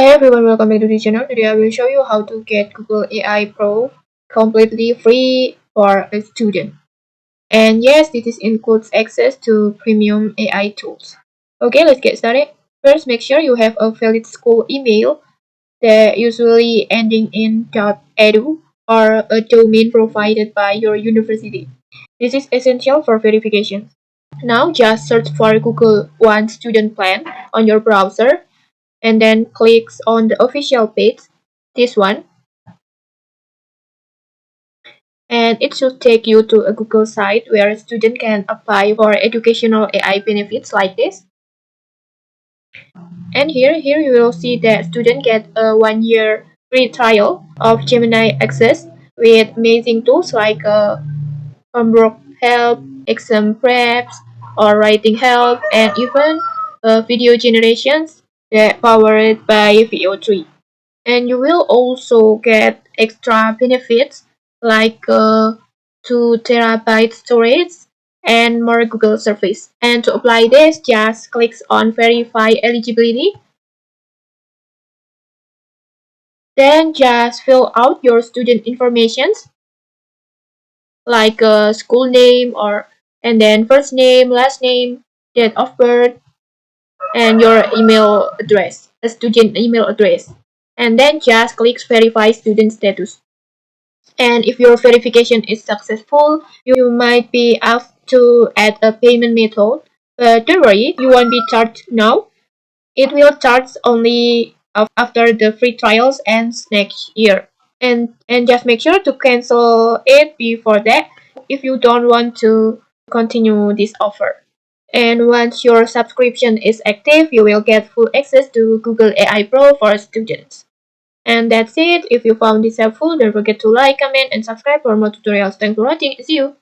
Hi everyone, welcome back to the channel. Today I will show you how to get Google AI Pro completely free for a student. And yes, this includes access to premium AI tools. Okay, let's get started. First, make sure you have a valid school email that usually ending in .edu or a domain provided by your university. This is essential for verification. Now just search for Google One Student Plan on your browser and then clicks on the official page, this one, and it should take you to a Google site where a student can apply for educational AI benefits like this. And here you will see that student get a 1 year free trial of Gemini Access with amazing tools like homework help, exam preps, or writing help, and even video generations that powered by VO3. And you will also get extra benefits like 2 TB storage and more Google service. And to apply this, just click on verify eligibility. Then just fill out your student information like school name or and then first name, last name, date of birth, and your email address, a student email address. And then just click verify student status. And if your verification is successful, you might be asked to add a payment method. But don't worry, you won't be charged now. It will charge only after the free trials ends next year. And just make sure to cancel it before that if you don't want to continue this offer. And once your subscription is active, you will get full access to Google AI Pro for students. And that's it. If you found this helpful, don't forget to like, comment, and subscribe for more tutorials. Thanks for watching. See you.